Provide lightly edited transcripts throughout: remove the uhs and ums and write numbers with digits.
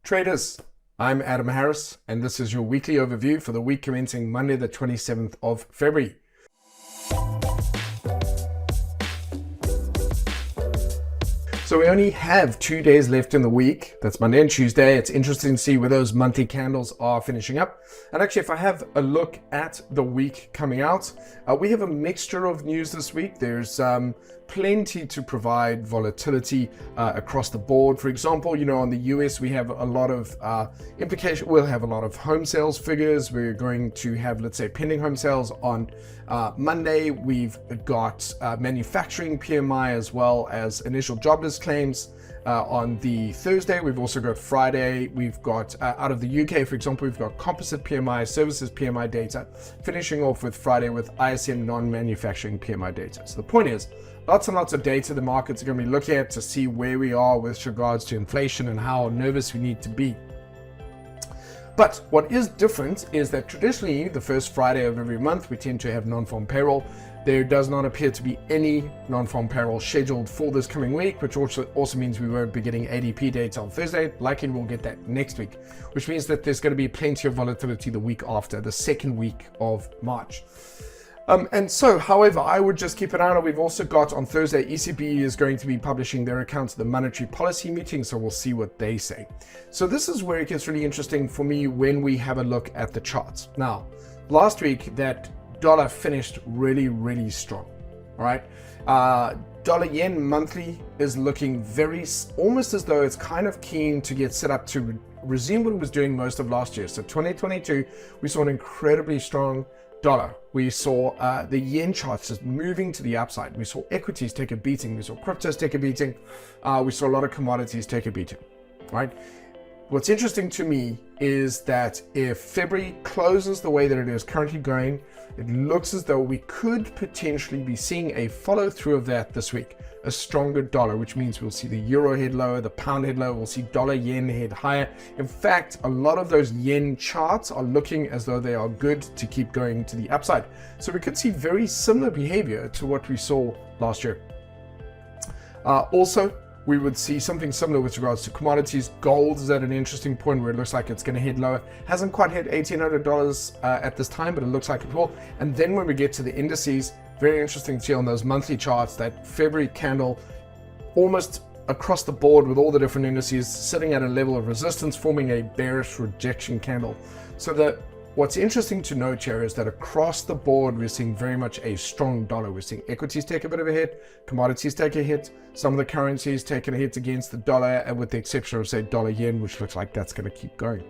Traders, I'm Adam Harris, and this is your weekly overview for the week commencing Monday, the 27th of February. So we only have 2 days left in the week. That's Monday and Tuesday. It's interesting to see where those monthly candles are finishing up. And actually, if I have a look at the week coming out, we have a mixture of news this week. There's plenty to provide volatility across the board. For example, on the US, we have a lot of implication. We'll have a lot of home sales figures. We're going to have, let's say, pending home sales on Monday. We've got manufacturing PMI as well as initial jobless claims on the Thursday. We've also got Friday. We've got out of the UK, for example, we've got composite PMI, services PMI data, finishing off with Friday with ISM non-manufacturing PMI data. So the point is, lots and lots of data the markets are going to be looking at to see where we are with regards to inflation and how nervous we need to be. But what is different is that traditionally, the first Friday of every month, we tend to have non-farm payroll. There does not appear to be any non-farm payroll scheduled for this coming week, which also means we won't be getting ADP data on Thursday. Likely we'll get that next week, which means that there's going to be plenty of volatility the week after, the second week of March. And so, however, I would just keep an eye on it. We've also got on Thursday, ECB is going to be publishing their accounts of the monetary policy meeting, so we'll see what they say. So this is where it gets really interesting for me when we have a look at the charts. Now, last week, that dollar finished really, really strong, all right? Dollar yen monthly is looking almost as though it's kind of keen to get set up to resume what it was doing most of last year. So 2022, we saw an incredibly strong dollar. We saw the yen charts just moving to the upside. We saw equities take a beating. We saw cryptos take a beating. We saw a lot of commodities take a beating, right? What's interesting to me is that if February closes the way that it is currently going, it looks as though we could potentially be seeing a follow through of that this week. A stronger dollar, which means we'll see the euro head lower, the pound head lower, we'll see dollar yen head higher. In fact, a lot of those yen charts are looking as though they are good to keep going to the upside. So we could see very similar behavior to what we saw last year. Also, we would see something similar with regards to commodities. Gold is at an interesting point where it looks like it's going to head lower. Hasn't quite hit $1,800 at this time, but it looks like it will. And then when we get to the indices, very interesting to see on those monthly charts, that February candle almost across the board with all the different indices sitting at a level of resistance, forming a bearish rejection candle. So what's interesting to note here is that across the board, we're seeing very much a strong dollar. We're seeing equities take a bit of a hit, commodities take a hit, some of the currencies taking a hit against the dollar, and with the exception of, say, dollar yen, which looks like that's going to keep going.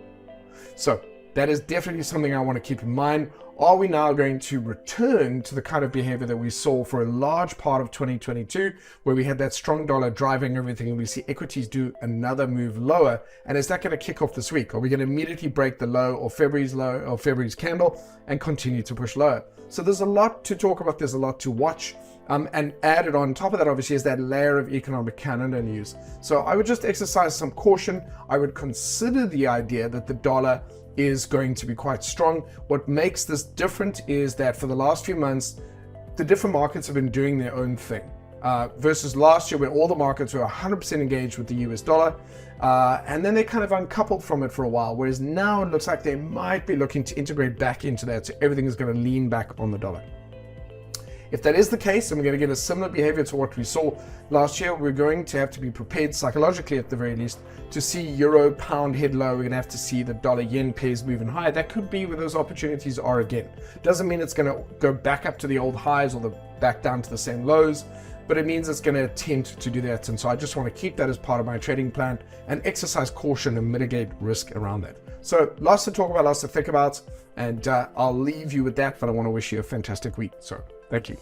So that is definitely something I want to keep in mind. Are we now going to return to the kind of behavior that we saw for a large part of 2022, where we had that strong dollar driving everything, and we see equities do another move lower? And is that going to kick off this week? Are we going to immediately break the low or February's candle and continue to push lower? So there's a lot to talk about. There's a lot to watch. And added on top of that, obviously, is that layer of economic calendar news. So I would just exercise some caution. I would consider the idea that the dollar is going to be quite strong. What makes this different is that for the last few months, the different markets have been doing their own thing. Versus last year, where all the markets were 100% engaged with the US dollar, and then they kind of uncoupled from it for a while, whereas now it looks like they might be looking to integrate back into that, so everything is going to lean back on the dollar. If that is the case, and we're going to get a similar behavior to what we saw last year, we're going to have to be prepared psychologically, at the very least, to see euro pound head low. We're going to have to see the dollar yen pairs moving higher. That could be where those opportunities are again. Doesn't mean it's going to go back up to the old highs or back down to the same lows, but it means it's going to attempt to do that. And so I just want to keep that as part of my trading plan and exercise caution and mitigate risk around that. So lots to talk about, lots to think about, and I'll leave you with that, but I want to wish you a fantastic week. So thank you.